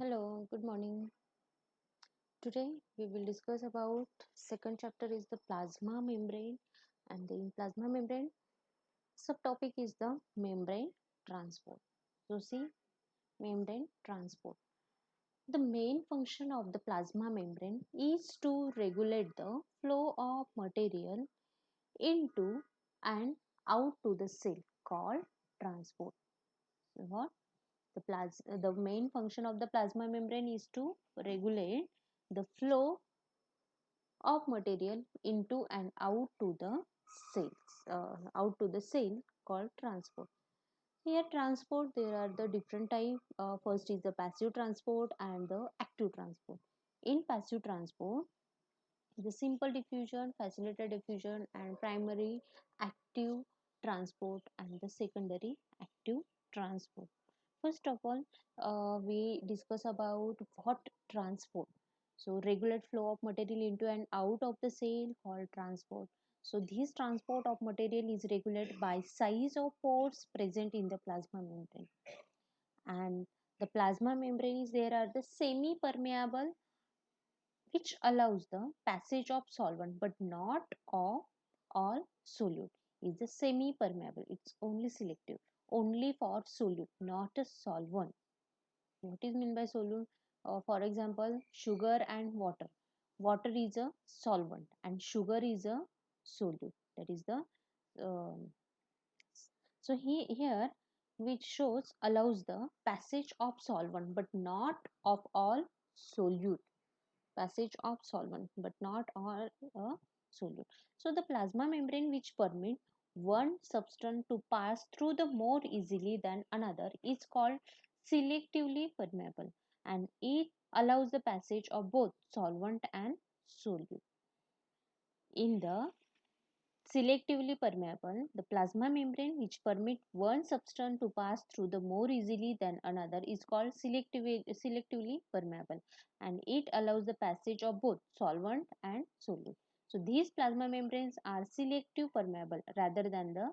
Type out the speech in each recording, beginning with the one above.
Hello, good morning. Today we will discuss about second chapter is the plasma membrane, and in plasma membrane subtopic is the membrane transport. So see, membrane transport. The main function of the plasma membrane is to regulate the flow of material into and out to the cell called transport. So what? The main function of the plasma membrane is to regulate the flow of material into and out to the out to the cell called transport. Here transport there are the different type. First is the passive transport and the active transport. In passive transport, the simple diffusion, facilitated diffusion, and primary active transport and the secondary active transport. First of all, we discuss about what transport. So regulate flow of material into and out of the cell called transport. So this transport of material is regulated by size of pores present in the plasma membrane. And the plasma membrane is there are the semi-permeable, which allows the passage of solvent but not of all solute. Is the semi-permeable. It's only selective, only for solute, not a solvent. What is meant by solute? For example, sugar and water. Water is a solvent and sugar is a solute. That is the um, here which shows allows the passage of solvent but not of all solute. Passage of solvent but not all solute. So the plasma membrane which permit one substance to pass through the more easily than another is called selectively permeable, and it allows the passage of both solvent and solute. In the selectively permeable, the plasma membrane which permit one substance to pass through the more easily than another is called selectively permeable, and it allows the passage of both solvent and solute. So these plasma membranes are selective permeable rather than the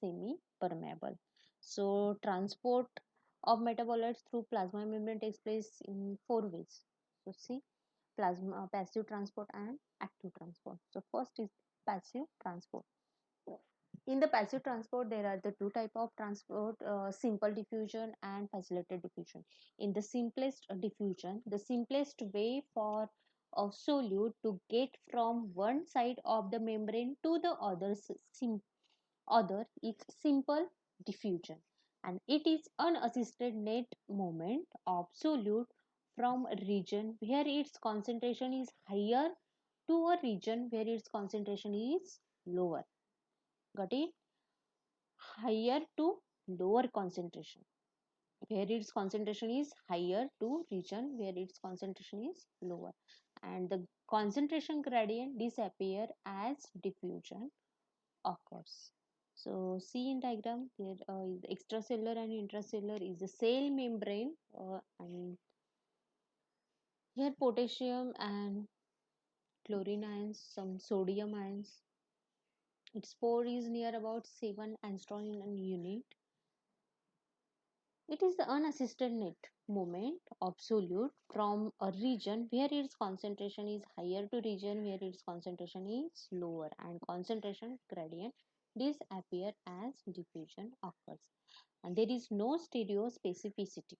semi permeable. So transport of metabolites through plasma membrane takes place in four ways. So see, plasma passive transport and active transport. So first is passive transport. In the passive transport there are the two type of transport, simple diffusion and facilitated diffusion. In the simplest diffusion, the simplest way for a solute to get from one side of the membrane to the other is simple diffusion, and it is unassisted net movement of solute from a region where its concentration is higher to a region where its concentration is lower. Got it? Higher to lower concentration. Where its concentration is higher to region where its concentration is lower. And the concentration gradient disappear as diffusion occurs. So see in diagram there is extracellular and intracellular is the cell membrane, and here potassium and chlorine ions, some sodium ions. Its pore is near about 7 angstrom in unit. It is the unassisted net movement of solute from a region where its concentration is higher to region where its concentration is lower, and concentration gradient disappear as diffusion occurs. And there is no stereospecificity.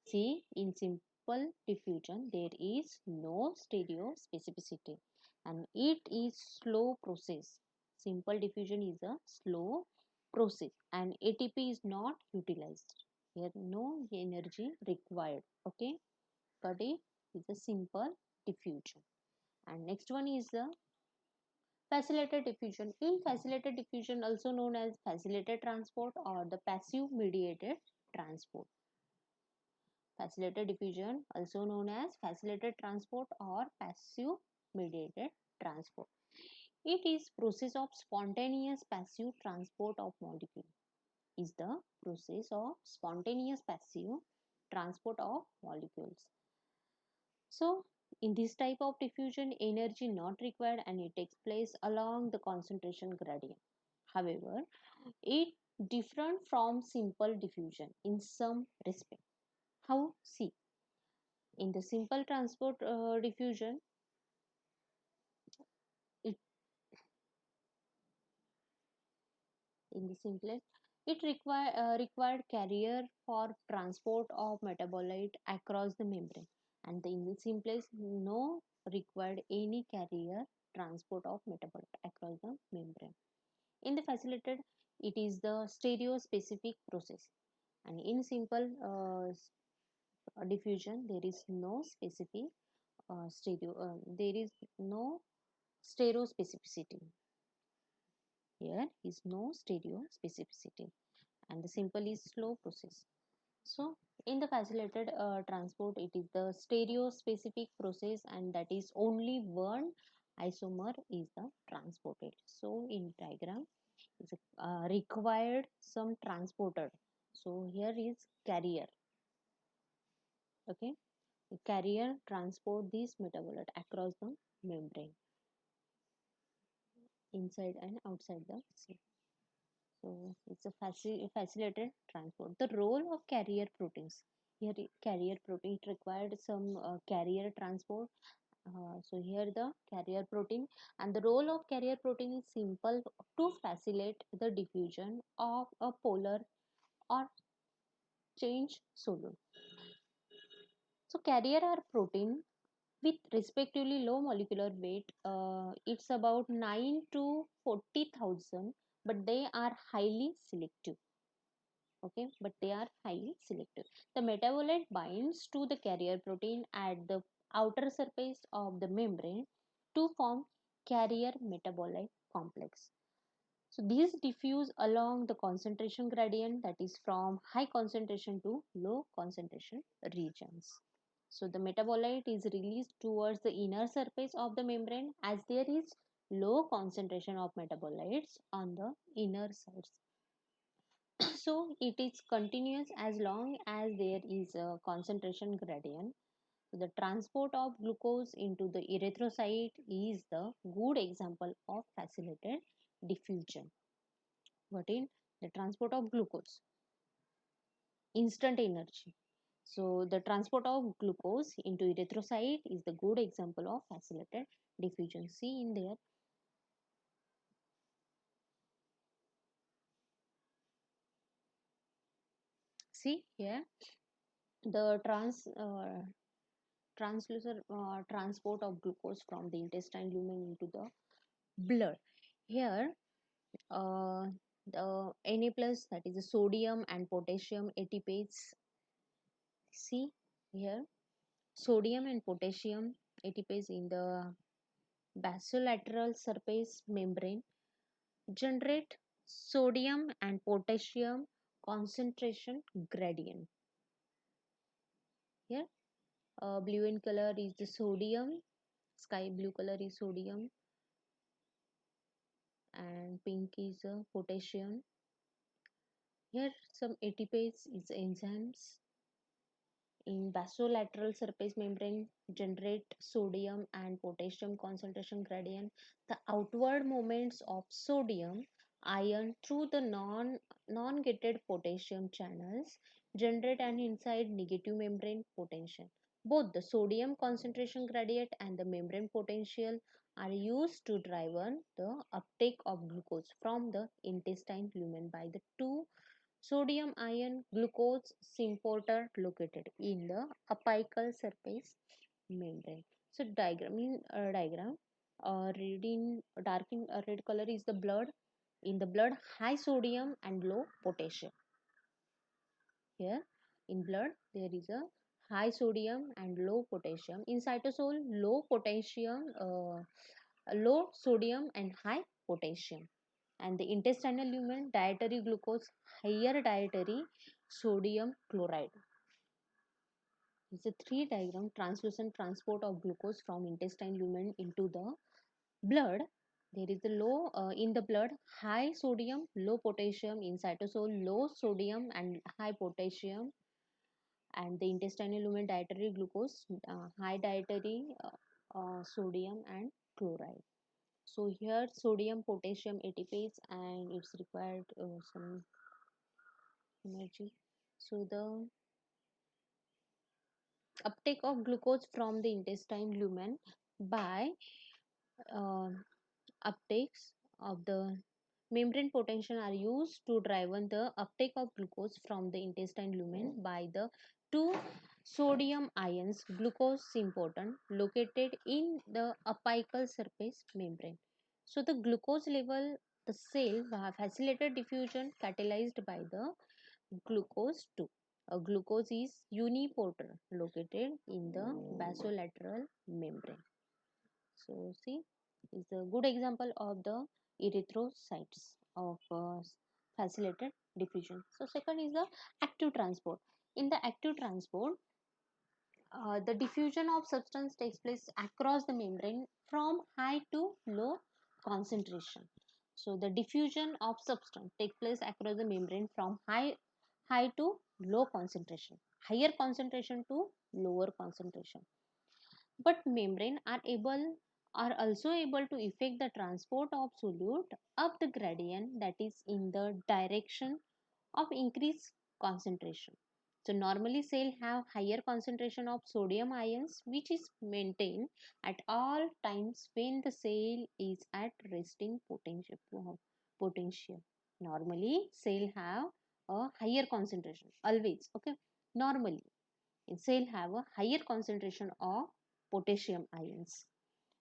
See, in simple diffusion, there is no stereospecificity and it is slow process. Simple diffusion is a slow process and ATP is not utilized. Here no energy required. Okay, but it is a simple diffusion. And next one is the facilitated diffusion. In facilitated diffusion, also known as facilitated transport or the passive mediated transport. Facilitated diffusion, also known as facilitated transport or passive mediated transport. It is process of spontaneous passive transport of molecule. Is the process of spontaneous passive transport of molecules. So in this type of diffusion, energy not required and it takes place along the concentration gradient. However, it different from simple diffusion in some respect. How? See. In the simple transport diffusion, it in the simplest, it required carrier for transport of metabolite across the membrane, and in the simplest, no required any carrier transport of metabolite across the membrane. In the facilitated, it is the stereo specific process, and in simple diffusion there is no specific there is no stereospecificity. Here is no stereospecificity, and the simple is slow process. So in the facilitated transport, it is the stereo-specific process, and that is only one isomer is the transported. So in diagram, is required some transported. So here is carrier. Okay, the carrier transport this metabolite across the membrane, inside and outside the cell. So it's a facilitated transport. The role of carrier proteins. Here carrier protein it required some carrier transport. So here the carrier protein, and the role of carrier protein is simple to facilitate the diffusion of a polar or change solute. So carrier are protein with respectively low molecular weight. It's about 9 to 40,000, but they are highly selective. Okay, but they are highly selective. The metabolite binds to the carrier protein at the outer surface of the membrane to form carrier metabolite complex. So these diffuse along the concentration gradient, that is from high concentration to low concentration regions. So the metabolite is released towards the inner surface of the membrane as there is low concentration of metabolites on the inner sides. So it is continuous as long as there is a concentration gradient. The transport of glucose into the erythrocyte is the good example of facilitated diffusion. What in the transport of glucose? Instant energy. So the transport of glucose into erythrocyte is the good example of facilitated diffusion. See in there. See here the translucent transport of glucose from the intestine lumen into the blood. Here the Na plus, that is the sodium and potassium ATPase. See here sodium and potassium ATPase in the basolateral surface membrane generate sodium and potassium concentration gradient. Here blue in color is the sodium, sky blue color is sodium, and pink is potassium. Here some ATPase is enzymes in basolateral surface membrane generate sodium and potassium concentration gradient. The outward movements of sodium ion through the non-gated potassium channels generate an inside negative membrane potential. Both the sodium concentration gradient and the membrane potential are used to drive on the uptake of glucose from the intestine lumen by the two sodium ion glucose symporter located in the apical surface membrane. So diagram in diagram red in dark in red color is the blood. In the blood high sodium and low potassium. Here in blood there is a high sodium and low potassium. In cytosol low potassium, low sodium and high potassium. And the intestinal lumen dietary glucose higher dietary sodium chloride. It's a three diagram translucent transport of glucose from intestine lumen into the blood. There is a low in the blood high sodium low potassium, in cytosol low sodium and high potassium, and the intestinal lumen dietary glucose high dietary sodium and chloride. So here sodium potassium ATPase and it's required some energy. So the uptake of glucose from the intestine lumen by uh, uptakes of the membrane potential are used to drive the uptake of glucose from the intestine lumen by the two sodium ions glucose important located in the apical surface membrane. So the glucose level the cell facilitated diffusion catalyzed by the glucose 2. A glucose is unipolar located in the basolateral membrane. So see, is a good example of the erythrocytes of facilitated diffusion. So second is the active transport. In the active transport, the diffusion of substance takes place across the membrane from high to low concentration. So the diffusion of substance takes place across the membrane from high to low concentration, higher concentration to lower concentration. But membrane are also able to effect the transport of solute up the gradient, that is in the direction of increased concentration. So normally cell have higher concentration of sodium ions which is maintained at all times when the cell is at resting potential. Normally cell have a higher concentration always, okay, normally cell have a higher concentration of potassium ions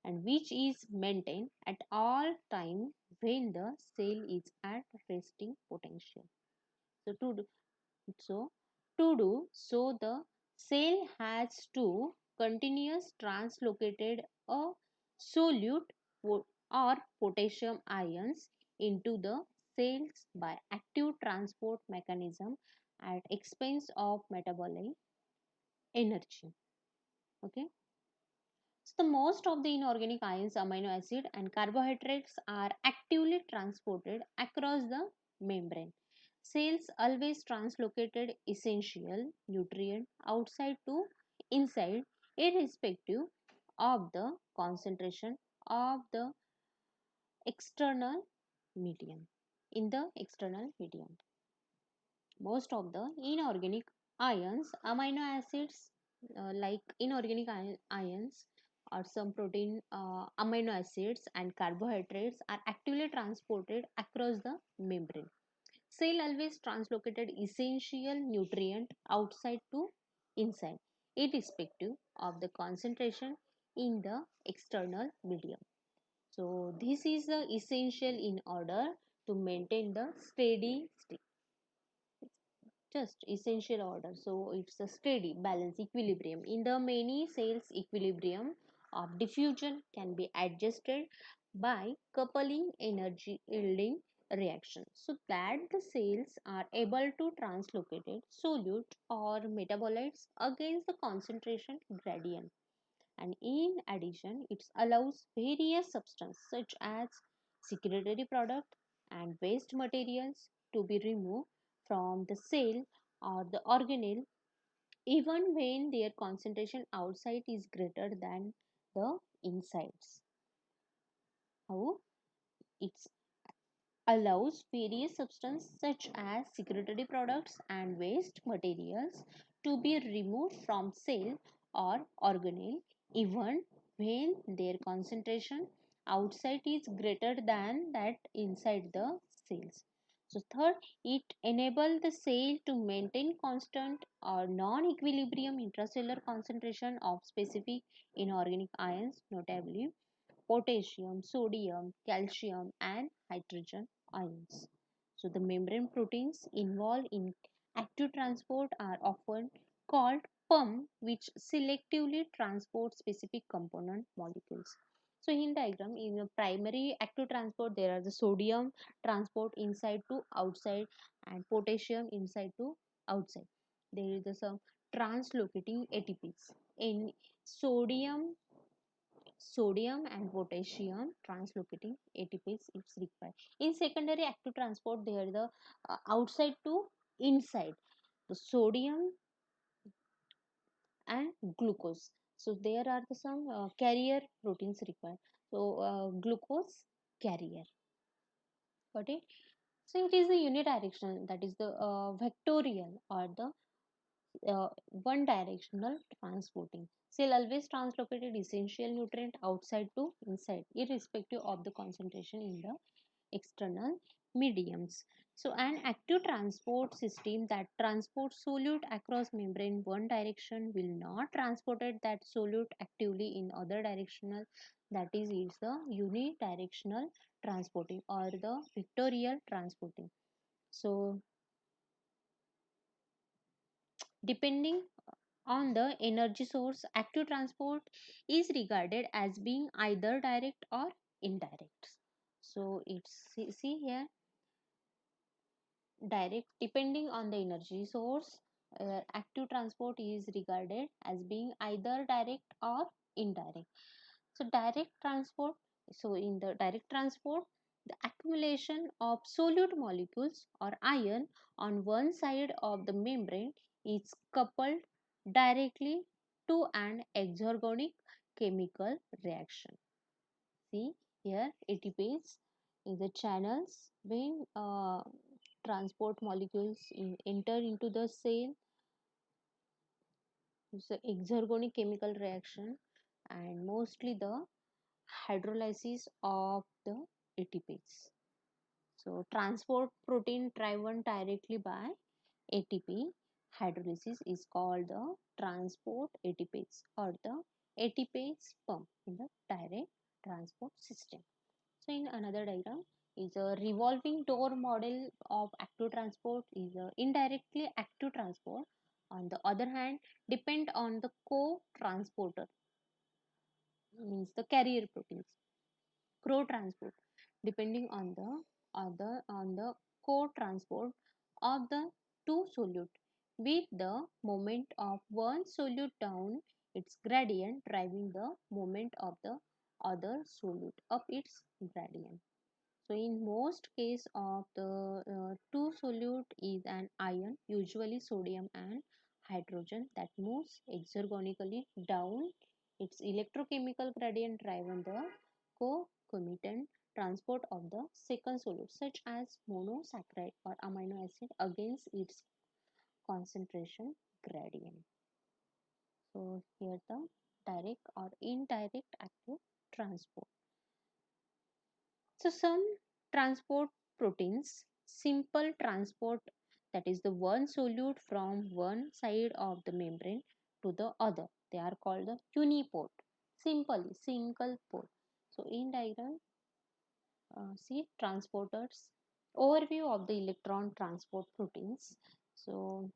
and which is maintained at all time when the cell is at resting potential. So so to do so the cell has to continuous translocated a solute or potassium ions into the cells by active transport mechanism at expense of metabolic energy. Okay. So the most of the inorganic ions, amino acid and carbohydrates are actively transported across the membrane. Cells always translocated essential nutrient outside to inside irrespective of the concentration of the external medium. In the external medium, most of the inorganic ions, amino acids like inorganic ions or some protein amino acids and carbohydrates are actively transported across the membrane. Cell always translocated essential nutrient outside to inside irrespective of the concentration in the external medium. So this is essential in order to maintain the steady state, just essential order. So it's a steady balance equilibrium in the many cells. Equilibrium of diffusion can be adjusted by coupling energy yielding reaction so that the cells are able to translocate solute or metabolites against the concentration gradient. And in addition it allows various substances such as secretory product and waste materials to be removed from the cell or the organelle even when their concentration outside is greater than the insides. How it allows various substances such as secretory products and waste materials to be removed from cell or organelle even when their concentration outside is greater than that inside the cells. So third, it enables the cell to maintain constant or non-equilibrium intracellular concentration of specific inorganic ions, notably potassium, sodium, calcium, and hydrogen ions. So the membrane proteins involved in active transport are often called PUM, which selectively transport specific component molecules. So in diagram, in the primary active transport, there are the sodium transport inside to outside and potassium inside to outside. There is some translocating ATPs. In sodium and potassium translocating ATPs is required. In secondary active transport, they are the outside to inside, the sodium and glucose. So there are the some carrier proteins required. So glucose carrier. Got it? So it is the unidirectional, that is the vectorial or the one directional transporting. Cell always translocated essential nutrient outside to inside, irrespective of the concentration in the external mediums. So an active transport system that transports solute across membrane one direction will not transported that solute actively in other directional, that is the unidirectional transporting or the vectorial transporting. So depending on the energy source, active transport is regarded as being either direct or indirect. So it's see here, direct depending on the energy source, active transport is regarded as being either direct or indirect. So direct transport, so in the direct transport, the accumulation of solute molecules or ion on one side of the membrane is coupled directly to an exergonic chemical reaction. See here, ATPase is the channels when transport molecules enter into the cell. It's an exergonic chemical reaction and mostly the hydrolysis of the ATPase. So transport protein driven directly by ATP hydrolysis is called the transport ATPase or the ATPase pump in the direct transport system. So in another diagram is a revolving door model of active transport is a indirectly active transport. On the other hand, depend on the co-transporter, means the carrier proteins. Co-transport depending on the co-transport of the two solute, with the moment of one solute down its gradient driving the moment of the other solute up its gradient. So in most case of the two solute is an ion, usually sodium and hydrogen, that moves exergonically down its electrochemical gradient driven the concomitant transport of the second solute such as monosaccharide or amino acid against its concentration gradient. So here the direct or indirect active transport. So some transport proteins, simple transport, that is the one solute from one side of the membrane to the other. They are called the uniport. Simply, single port. So in diagram, see transporters. Overview of the electron transport proteins. So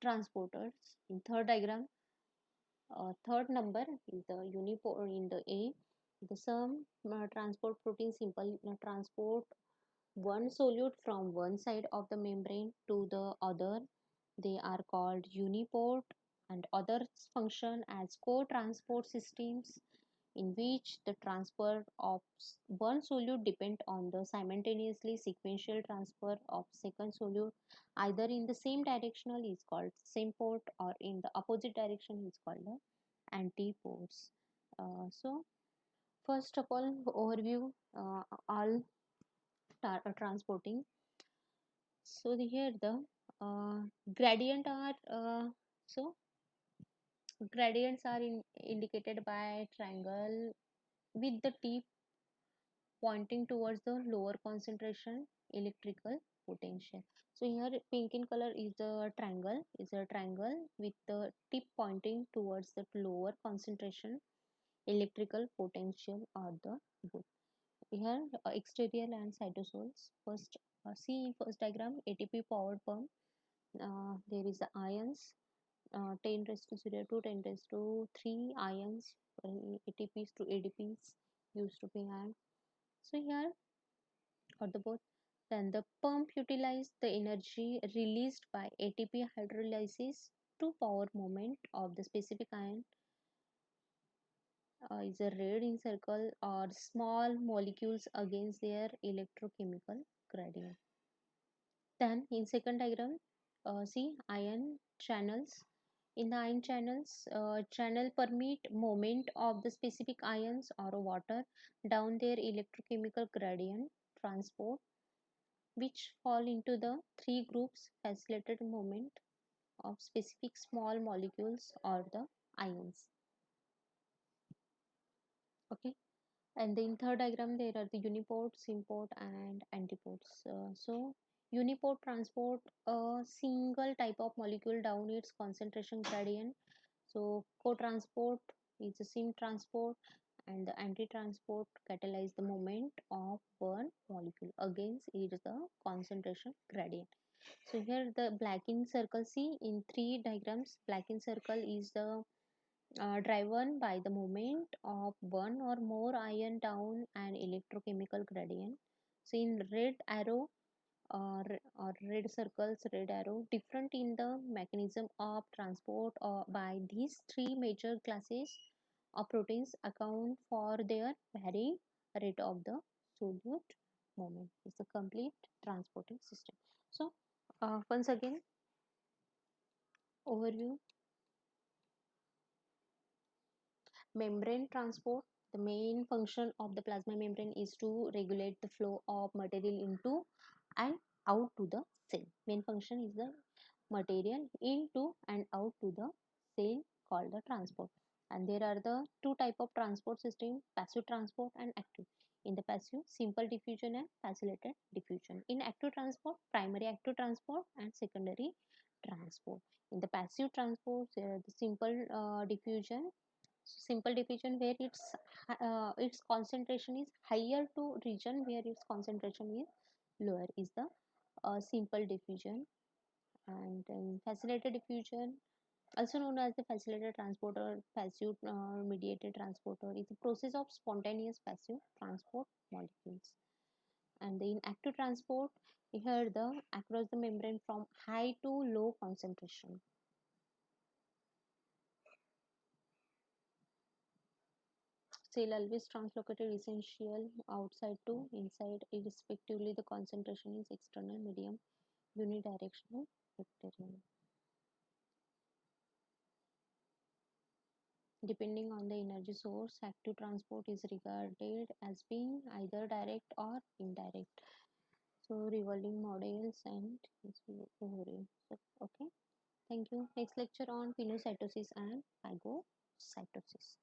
transporters. In third diagram, third number is the uniport in the A. The some transport protein simple transport one solute from one side of the membrane to the other. They are called uniport, and others function as co-transport systems in which the transfer of one solute depend on the simultaneously sequential transfer of second solute either in the same directional is called symport or in the opposite direction is called the antipodes. So first of all, overview all transporting. So here the gradient are so gradients are indicated by triangle with the tip pointing towards the lower concentration electrical potential. So here pink in color is a triangle with the tip pointing towards the lower concentration electrical potential or the good. Here exterior and cytosols. First see in first diagram ATP powered pump. There is the ions 10 raised to 0 to 10 raised to 3 ions, ATPs to ADPs used to be had. So here or the both, then the pump utilized the energy released by ATP hydrolysis to power movement of the specific ion, is a red in circle or small molecules against their electrochemical gradient. Then in second diagram, see ion channels. In the ion channels, channel permit movement of the specific ions or water down their electrochemical gradient transport, which fall into the three groups: facilitated movement, of specific small molecules or the ions. Okay, and in third diagram there are the uniport, symport and antiports. So uniport transport a single type of molecule down its concentration gradient. So co-transport is a sym transport, and the anti-transport catalyze the movement of one molecule against its the concentration gradient. So here the black in circle, see in three diagrams, black in circle is the driven by the movement of one or more ion down an electrochemical gradient. So in red arrow or red circles, red arrow, different in the mechanism of transport by these three major classes of proteins account for their varying rate of the solute movement. It's a complete transporting system. So once again, overview. Membrane transport. The main function of the plasma membrane is to regulate the flow of material into and out to the cell. Main function is the material into and out to the cell called the transport. And there are the two type of transport system, passive transport and active. In the passive, simple diffusion and facilitated diffusion. In active transport, primary active transport and secondary transport. In the passive transport, the simple diffusion, simple diffusion where its concentration is higher to region where its concentration is lower is the simple diffusion. And facilitated diffusion, also known as the facilitated transporter, passive mediated transporter, is the process of spontaneous passive transport molecules. And in active transport, here the across the membrane from high to low concentration. Cell always translocated essential outside to inside, irrespectively the concentration is external, medium, unidirectional, vectorial. Depending on the energy source, active transport is regarded as being either direct or indirect. So revolving models and overview. So, okay, thank you. Next lecture on pinocytosis and phagocytosis.